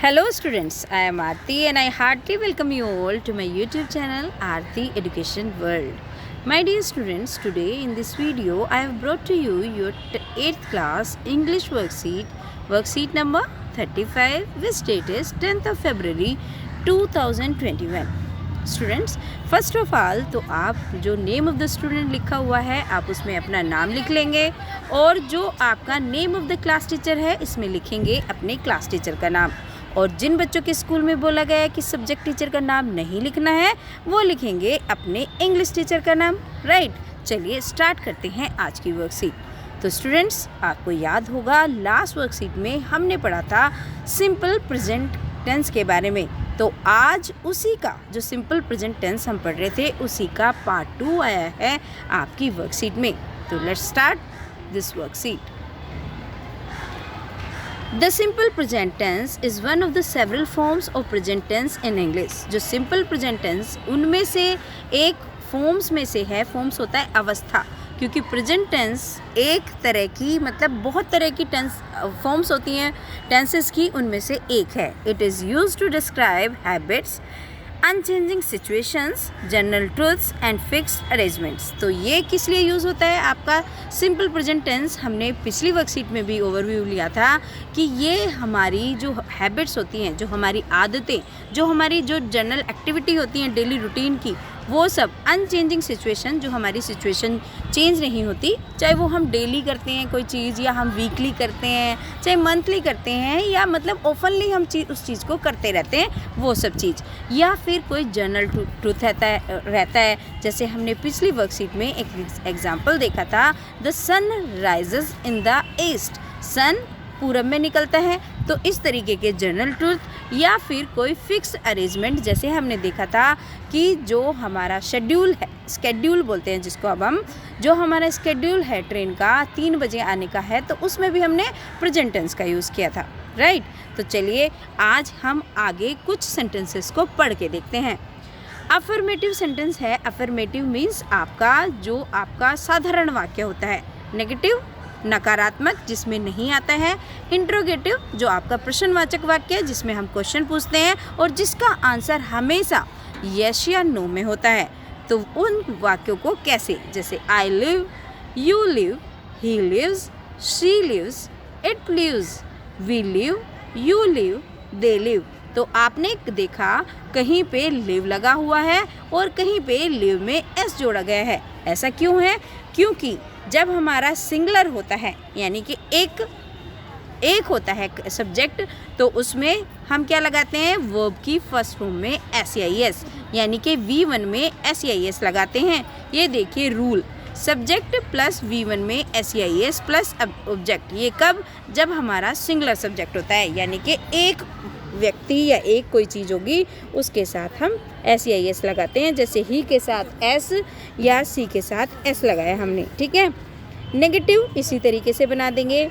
Hello students, I am Aarti and I heartily welcome you all to my YouTube channel Aarti Education World. My dear students, today in this video I have brought to you your 8th class English worksheet number 35 which date is 10th of February 2021. Students first of all तो आप जो name of the student लिखा हुआ है आप उसमें अपना नाम लिख लेंगे और जो आपका name of the class teacher है इसमें लिखेंगे अपने क्लास टीचर का नाम। और जिन बच्चों के स्कूल में बोला गया है कि सब्जेक्ट टीचर का नाम नहीं लिखना है वो लिखेंगे अपने इंग्लिश टीचर का नाम। राइट, चलिए स्टार्ट करते हैं आज की वर्कशीट। तो स्टूडेंट्स आपको याद होगा लास्ट वर्कशीट में हमने पढ़ा था सिंपल प्रेजेंट टेंस के बारे में। तो आज उसी का जो सिंपल प्रेजेंट टेंस हम पढ़ रहे थे उसी का पार्ट 2 आया है आपकी वर्कशीट में। तो let's start this worksheet. The simple present tense is one of the several forms of present tense in English. जो सिंपल प्रेजेंट टेंस उनमें से एक फॉर्म्स में से है। फॉर्म्स होता है अवस्था, क्योंकि प्रेजेंट टेंस एक तरह की मतलब बहुत तरह की टेंस फॉर्म्स होती हैं टेंसेस की, उनमें से एक है। It is used to describe habits, unchanging situations, general truths and fixed arrangements. तो ये किस लिए यूज़ होता है आपका सिंपल प्रेजेंट टेंस? हमने पिछली वर्कशीट में भी ओवरव्यू लिया था कि ये हमारी जो हैबिट्स होती हैं, जो हमारी आदतें, जो हमारी जो जनरल एक्टिविटी होती हैं डेली रूटीन की, वो सब अनचेंजिंग सिचुएशन, जो हमारी सिचुएशन चेंज नहीं होती, चाहे वो हम डेली करते हैं कोई चीज़ या हम वीकली करते हैं, चाहे मंथली करते हैं या मतलब ओपनली हम उस चीज़ को करते रहते हैं, वो सब चीज़, या फिर कोई जनरल ट्रूथ रहता है। जैसे हमने पिछली वर्कशीट में एक एग्जाम्पल देखा था, the sun rises in the east, sun पूरब में निकलता है। तो इस तरीके के जनरल ट्रूथ या फिर कोई फिक्स अरेंजमेंट, जैसे हमने देखा था कि जो हमारा शेड्यूल है, स्केड्यूल बोलते हैं जिसको, अब हम जो हमारा स्केड्यूल है ट्रेन का 3 बजे आने का है, तो उसमें भी हमने प्रेजेंट टेंस का यूज़ किया था। राइट, तो चलिए आज हम आगे कुछ सेंटेंसेस को पढ़ के देखते हैं। अफर्मेटिव सेंटेंस है। अफर्मेटिव मीन्स आपका साधारण वाक्य होता है। नेगेटिव नकारात्मक, जिसमें नहीं आता है। इंट्रोगेटिव जो आपका प्रश्नवाचक वाक्य है, जिसमें हम क्वेश्चन पूछते हैं और जिसका आंसर हमेशा यस या नो में होता है। तो उन वाक्यों को कैसे, जैसे I live, you live, he lives, she lives, it lives, we live, you live, they live. तो आपने देखा कहीं पे लिव लगा हुआ है और कहीं पे लिव में एस जोड़ा गया है। ऐसा क्यों है? क्योंकि जब हमारा सिंगुलर होता है, यानी कि एक होता है सब्जेक्ट, तो उसमें हम क्या लगाते हैं? वर्ब की फर्स्ट फॉर्म में एस, यानी कि V1 में एस लगाते हैं। ये देखिए रूल, सब्जेक्ट प्लस V1 में एस प्लस ऑब्जेक्ट। ये कब? जब हमारा सिंगुलर सब्जेक्ट होता है, यानी कि एक व्यक्ति या एक कोई चीज़ होगी उसके साथ हम एस लगाते हैं। जैसे ही के साथ एस या सी के साथ एस लगाया हमने। ठीक है। नेगेटिव इसी तरीके से बना देंगे।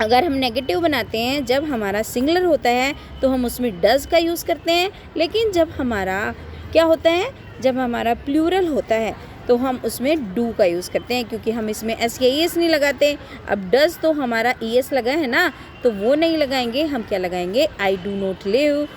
अगर हम नेगेटिव बनाते हैं, जब हमारा सिंगुलर होता है तो हम उसमें डज का यूज़ करते हैं, लेकिन जब हमारा क्या होता है, जब हमारा प्लूरल होता है तो हम उसमें डू का यूज़ करते हैं, क्योंकि हम इसमें एस या एस नहीं लगाते। अब डज तो हमारा एस लगा है ना, तो वो नहीं लगाएंगे। हम क्या लगाएंगे? I do not live.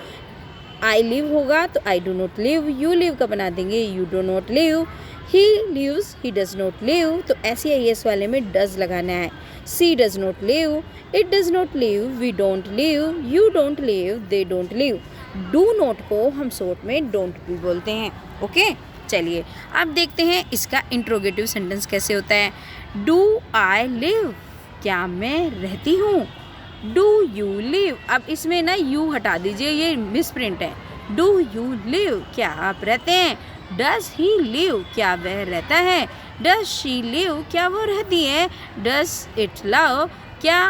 I live होगा तो I do not live. You live का बना देंगे you do not live. He lives, he does not live, तो एस या एस वाले में डज लगाना है। She does not live, it does not live, we don't live, you don't live, they don't live. Do not को हम short में don't भी बोलते हैं। ओके, चलिए अब देखते हैं इसका इंट्रोगेटिव सेंटेंस कैसे होता है। डू आई लिव, क्या मैं रहती हूँ। डू यू लिव, अब इसमें ना यू हटा दीजिए, ये मिसप्रिंट है। डू यू लिव, क्या आप रहते हैं। डज ही लिव, क्या वह रहता है। डज शी लिव, क्या वो रहती है। डज इट लव, क्या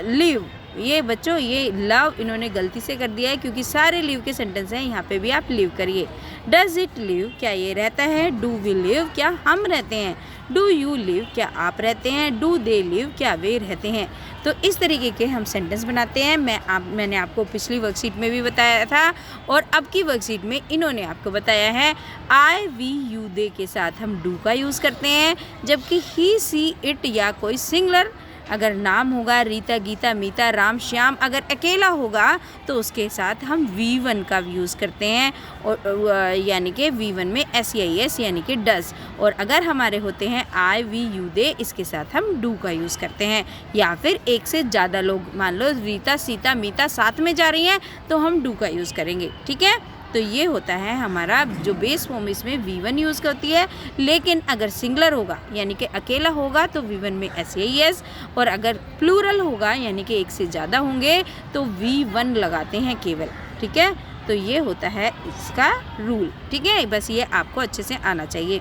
लिव। ये बच्चों ये लव इन्होंने गलती से कर दिया है, क्योंकि सारे लिव के सेंटेंस हैं, यहाँ पे भी आप लिव करिए। डज इट लिव, क्या ये रहता है। डू वी लिव, क्या हम रहते हैं। डू यू लिव, क्या आप रहते हैं। डू दे लिव, क्या वे रहते हैं। तो इस तरीके के हम सेंटेंस बनाते हैं। मैंने आपको पिछली वर्कशीट में भी बताया था और अब की वर्कशीट में इन्होंने आपको बताया है। आई वी यू दे के साथ हम डू का यूज़ करते हैं, जबकि ही सी इट या कोई सिंगुलर अगर नाम होगा रीता, गीता, मीता, राम, श्याम, अगर अकेला होगा तो उसके साथ हम V1 का यूज़ करते हैं, और यानी कि V1 में SEIS यानी कि डज। और अगर हमारे होते हैं I, we, you, they, इसके साथ हम डू का यूज़ करते हैं। या फिर एक से ज़्यादा लोग, मान लो रीता, सीता, मीता साथ में जा रही हैं तो हम डू का यूज़ करेंगे। ठीक है, तो ये होता है हमारा जो बेस फॉर्म, इसमें V1 यूज़ होती है। लेकिन अगर सिंगुलर होगा यानी कि अकेला होगा तो V1 में SEIS, और अगर प्लूरल होगा यानी कि एक से ज़्यादा होंगे तो V1 लगाते हैं केवल। ठीक है, तो ये होता है इसका रूल। ठीक है, बस ये आपको अच्छे से आना चाहिए।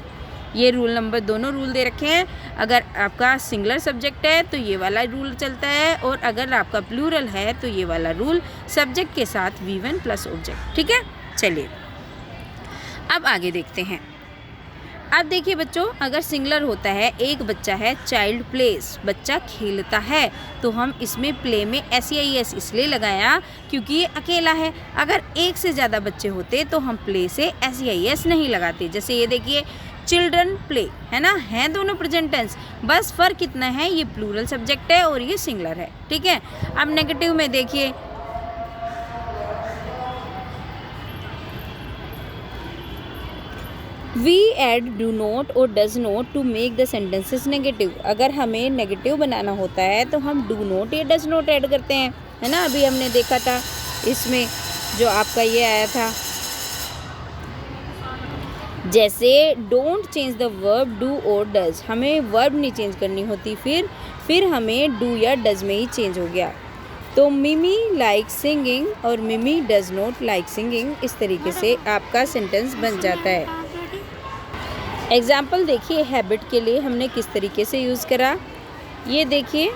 ये रूल नंबर, दोनों रूल दे रखे हैं। अगर आपका सिंगुलर सब्जेक्ट है तो ये वाला रूल चलता है, और अगर आपका प्लूरल है तो ये वाला रूल, सब्जेक्ट के साथ V1 प्लस ऑब्जेक्ट। ठीक है, चलिए अब आगे देखते हैं। अब देखिए बच्चों, अगर सिंगुलर होता है, एक बच्चा है, चाइल्ड प्लेस, बच्चा खेलता है, तो हम इसमें प्ले में SEIS इसलिए लगाया क्योंकि ये अकेला है। अगर एक से ज़्यादा बच्चे होते तो हम प्ले से SEIS नहीं लगाते। जैसे ये देखिए, चिल्ड्रन प्ले, है ना, हैं दोनों प्रेजेंट टेंस, बस फ़र्क इतना है ये प्लूरल सब्जेक्ट है और ये सिंगुलर है। ठीक है, अब नेगेटिव में देखिए, वी एड डू नॉट और does not to make the sentences negative. अगर हमें नेगेटिव बनाना होता है तो हम डू नॉट या डज नॉट ऐड करते हैं, है ना। अभी हमने देखा था इसमें जो आपका ये आया था, जैसे don't change the verb do और डज, हमें वर्ब नहीं चेंज करनी होती, फिर हमें डू या डज में ही चेंज हो गया। तो मिमी लाइक सिंगिंग और मिमी डज नॉट लाइक सिंगिंग, इस तरीके से आपका सेंटेंस बन जाता है। एग्जाम्पल देखिए, हैबिट के लिए हमने किस तरीके से यूज़ करा, ये देखिए,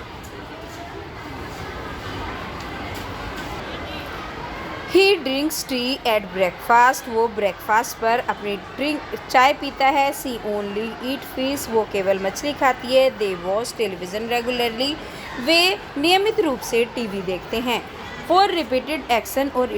he drinks tea at breakfast, वो ब्रेकफास्ट पर अपनी चाय पीता है। सी ओनली ईट फिश, वो केवल मछली खाती है। दे वॉच टेलीविज़न रेगुलरली, वे नियमित रूप से टीवी देखते हैं। फॉर रिपीटेड एक्शन और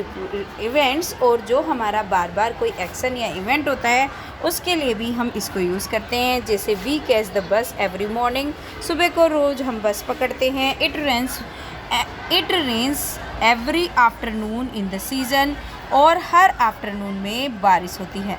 इवेंट्स, और जो हमारा बार बार कोई एक्शन या इवेंट होता है उसके लिए भी हम इसको यूज़ करते हैं। जैसे we catch the bus every morning, सुबह को रोज़ हम बस पकड़ते हैं। It rains every afternoon in the season, और हर आफ्टरनून में बारिश होती है।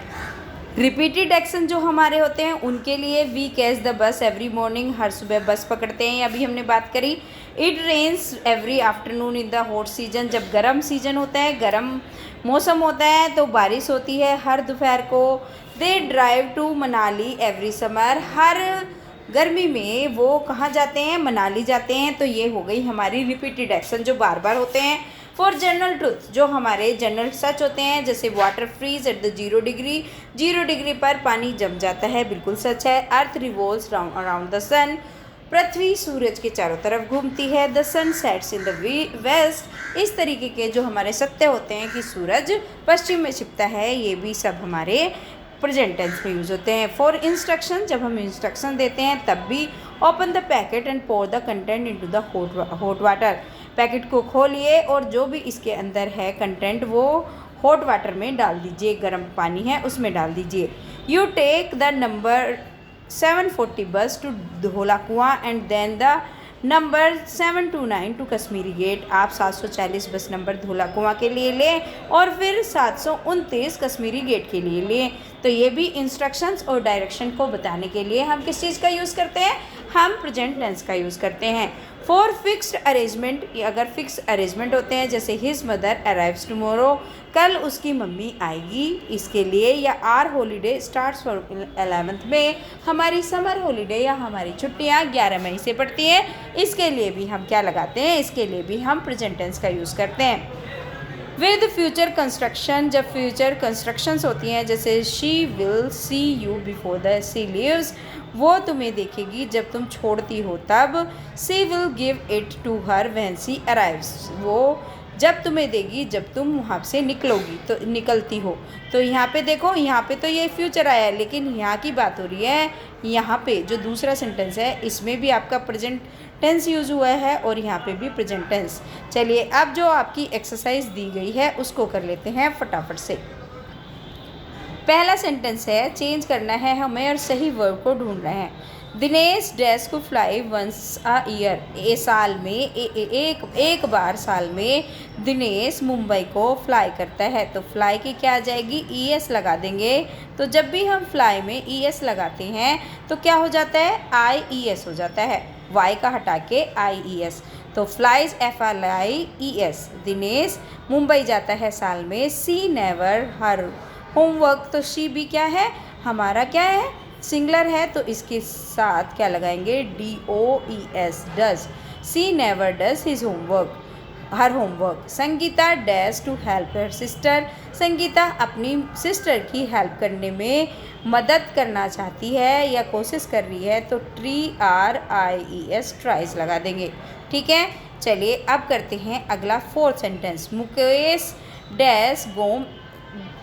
रिपीटेड एक्शन जो हमारे होते हैं उनके लिए we catch the bus every morning, हर सुबह बस पकड़ते हैं, अभी हमने बात करी। It rains every afternoon in the hot season, जब गर्म सीजन होता है, गर्म मौसम होता है तो बारिश होती है हर दोपहर को। They drive to Manali every summer, हर गर्मी में वो कहाँ जाते हैं, मनाली जाते हैं। तो ये हो गई हमारी रिपीटेड एक्शन जो बार बार होते हैं। फॉर जनरल ट्रुथ, जो हमारे जनरल सच होते हैं, जैसे water freeze at the 0 degree, 0 degree पर पानी जम जाता है, बिल्कुल सच है। Earth revolves around the sun, पृथ्वी सूरज के चारों तरफ घूमती है। The sun sets in the west, इस तरीके के जो हमारे सत्य होते हैं कि सूरज पश्चिम में छिपता है, ये भी सब हमारे प्रेजेंट टेंस में यूज़ होते हैं। फॉर इंस्ट्रक्शन, जब हम इंस्ट्रक्शन देते हैं तब भी open the packet and pour the content into the hot water, packet को खोलिए और जो भी इसके अंदर है कंटेंट वो हॉट वाटर में डाल दीजिए, गर्म पानी है उसमें डाल दीजिए। यू टेक द नंबर 740 बस to Dhaula Kuan and then the number 729 to Kashmiri Gate, आप 740 बस नंबर धोला कुआं के लिए लें और फिर 729 कश्मीरी गेट के लिए लें। तो ये भी इंस्ट्रक्शंस और डायरेक्शन को बताने के लिए हम किस चीज़ का यूज़ करते हैं, हम प्रेजेंट टेंस का यूज़ करते हैं। फॉर फिक्स्ड अरेंजमेंट, अगर फिक्स अरेंजमेंट होते हैं जैसे हिज मदर अराइव्स टुमारो, कल उसकी मम्मी आएगी, इसके लिए। या are holiday starts for 11th में, हमारी समर हॉलीडे या हमारी छुट्टियां 11 मई से पड़ती हैं, इसके लिए भी हम क्या लगाते हैं, इसके लिए भी हम प्रेजेंट टेंस का यूज़ करते हैं। विद फ्यूचर कंस्ट्रक्शन, जब फ्यूचर कंस्ट्रक्शंस होती हैं जैसे she will see you before the she leaves, वो तुम्हें देखेगी जब तुम छोड़ती हो तब। She will give it to her when she arrives, वो जब तुम्हें देगी जब तुम वहाँ से निकलोगी, तो निकलती हो। तो यहाँ पे देखो, यहाँ पे तो ये फ्यूचर आया है, लेकिन यहाँ की बात हो रही है, यहाँ पे जो दूसरा सेंटेंस है इसमें भी आपका प्रेजेंट टेंस यूज़ हुआ है और यहाँ पे भी प्रेजेंट टेंस। चलिए अब जो आपकी एक्सरसाइज दी गई है उसको कर लेते हैं फटाफट से। पहला सेंटेंस है, चेंज करना है हमें और सही वर्ब को ढूंढना है। दिनेश डैश को फ्लाई वंस अ ईयर, ए साल में एक बार साल में दिनेश मुंबई को फ्लाई करता है। तो फ्लाई की क्या आ जाएगी, ES लगा देंगे। तो जब भी हम फ्लाई में ES लगाते हैं तो क्या हो जाता है, IES हो जाता है, Y का हटा के IES। तो फ्लाइज FLIES, दिनेश मुंबई जाता है साल में। सी नेवर हर होमवर्क, तो शी भी क्या है, हमारा क्या है, सिंगुलर है, तो इसके साथ क्या लगाएंगे, DOES, does. She never does his homework, her homework. Sangeeta dash to help her sister, Sangeeta अपनी सिस्टर की हेल्प करने में मदद करना चाहती है या कोशिश कर रही है। तो TRIES, ट्राइज लगा देंगे। ठीक है, चलिए अब करते हैं अगला 4th sentence. Mukesh dash go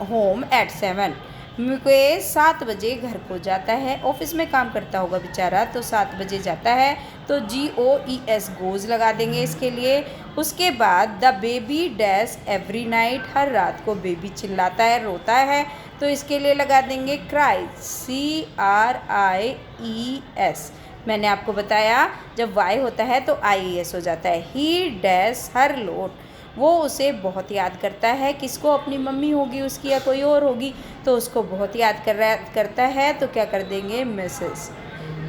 home at 7, Mukesh 7 बजे घर को जाता है। ऑफिस में काम करता होगा बेचारा, तो 7 बजे जाता है। तो GOES, गोज लगा देंगे इसके लिए। उसके बाद the baby dash every night, हर रात को बेबी चिल्लाता है, रोता है, तो इसके लिए लगा देंगे क्राई, CRIES। मैंने आपको बताया जब Y होता है तो IES हो जाता है। ही डैश हर लोट, वो उसे बहुत याद करता है। किसको, अपनी मम्मी होगी उसकी या कोई और होगी, तो उसको बहुत याद करता है, तो क्या कर देंगे, मिसेस।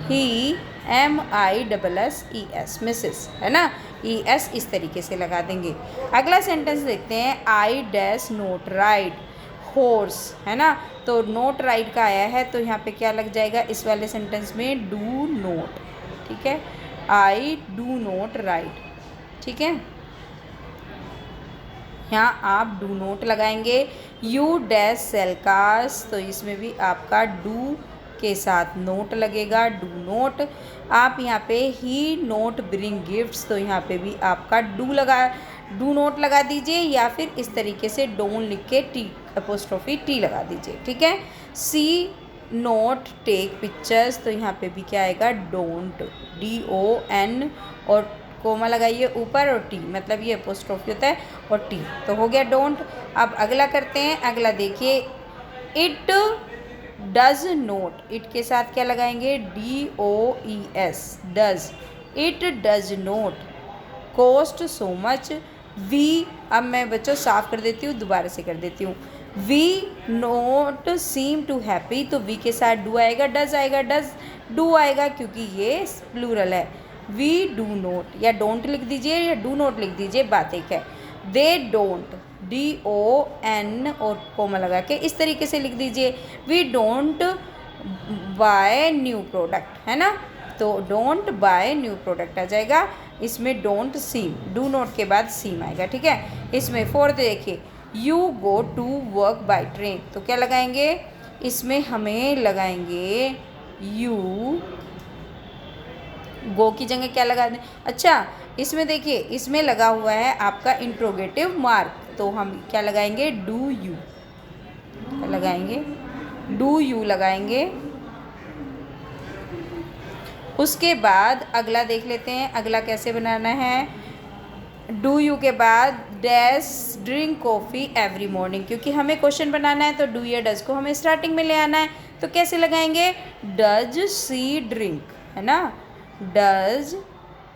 ही MISSES, मिसेस, है ना, ES इस तरीके से लगा देंगे। अगला सेंटेंस देखते हैं। I dash note ride horse, है ना, तो नोट राइड का आया है, तो यहाँ पे क्या लग जाएगा इस वाले सेंटेंस में, डू नोट। ठीक है, आई डू नोट राइड। ठीक है, यहाँ आप डू नोट लगाएंगे। यू डैश सेल कार्स, तो इसमें भी आपका डू के साथ नोट लगेगा, डू नोट। आप यहाँ पे ही नोट ब्रिंग गिफ्ट्स, तो यहाँ पे भी आपका डू नोट लगा दीजिए, या फिर इस तरीके से डोंट लिख के T लगा दीजिए। ठीक है, सी नोट टेक पिक्चर्स, तो यहाँ पे भी क्या आएगा, डोंट, DON, और कोमा लगाइए ऊपर, और T, मतलब ये अपोस्ट्रोफी होता है, और T, तो हो गया डोंट। अब अगला करते हैं। अगला देखिए, इट डज नोट, इट के साथ क्या लगाएंगे, DOES, does. It does not cost so much. We, अब मैं बच्चों साफ कर देती हूँ, दोबारा से कर देती हूँ। We not seem to happy, तो वी के साथ डू आएगा, डज आएगा, डज डू आएगा, क्योंकि ये प्लूरल है। वी डू नोट, या डोंट लिख दीजिए या डू नोट लिख दीजिए, बात एक है। दे डोंट, DON और कोमा लगा के इस तरीके से लिख दीजिए। We don't buy new product, है ना, तो डोंट बाय न्यू प्रोडक्ट आ जाएगा। इसमें डोंट सीम, डू नोट के बाद सीम आएगा। ठीक है, इसमें 4th देखिए, you go to work by train, तो क्या लगाएंगे, इसमें हमें लगाएंगे यू, गो की जगह क्या लगा दें, अच्छा इसमें देखिए, इसमें लगा हुआ है आपका इंट्रोगेटिव मार्क, तो हम क्या लगाएंगे, डू यू लगाएंगे, डू यू लगाएंगे। उसके बाद अगला देख लेते हैं, अगला कैसे बनाना है। डू यू के बाद dash drink coffee every morning, क्योंकि हमें क्वेश्चन बनाना है, तो डू या डज को हमें स्टार्टिंग में ले आना है, तो कैसे लगाएंगे, डज शी ड्रिंक, है ना, डज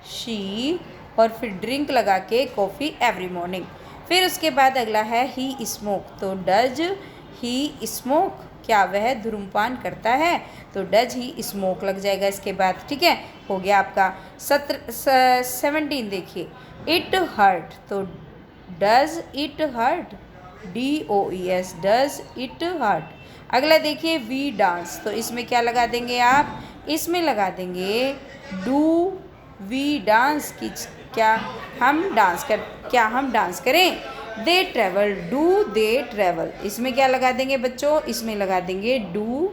शी, और फिर ड्रिंक लगा के कॉफ़ी एवरी मॉर्निंग। फिर उसके बाद अगला है ही स्मोक, तो डज ही स्मोक, क्या वह धूम्रपान करता है, तो डज ही स्मोक लग जाएगा इसके बाद। ठीक है, हो गया आपका 17 देखिए, इट हर्ट, तो does it hurt, DOES, does it hurt. अगला देखिए, वी डांस, तो इसमें क्या लगा देंगे आप, इसमें लगा देंगे डू वी डांस, की क्या हम डांस करें। दे ट्रैवल, डू दे ट्रैवल, इसमें क्या लगा देंगे बच्चों, इसमें लगा देंगे डू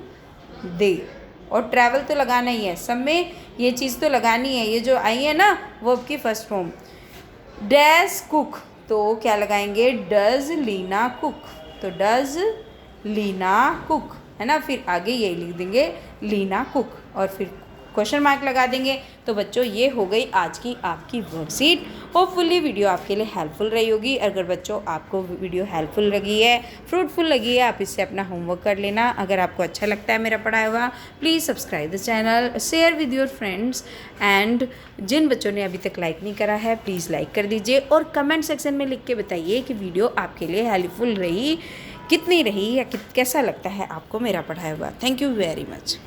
दे, और ट्रैवल तो लगाना ही है, सब में ये चीज़ तो लगानी है, ये जो आई है ना वर्ब की फर्स्ट फॉर्म। डैश कुक, तो क्या लगाएंगे, डज लीना कुक, तो डज लीना कुक, है ना, फिर आगे यही लिख देंगे लीना कुक, और फिर क्वेश्चन मार्क लगा देंगे। तो बच्चों ये हो गई आज की आपकी वर्कशीट। होपफुली वीडियो आपके लिए हेल्पफुल रही होगी। अगर बच्चों आपको वीडियो हेल्पफुल लगी है, फ्रूटफुल लगी है, आप इससे अपना होमवर्क कर लेना। अगर आपको अच्छा लगता है मेरा पढ़ाया हुआ, please subscribe the channel, share with your friends and जिन बच्चों ने अभी तक लाइक नहीं करा है प्लीज़ लाइक कर दीजिए और कमेंट सेक्शन में लिख के बताइए कि वीडियो आपके लिए हेल्पफुल रही, कितनी रही या कैसा लगता है आपको मेरा पढ़ाया हुआ। Thank you very much.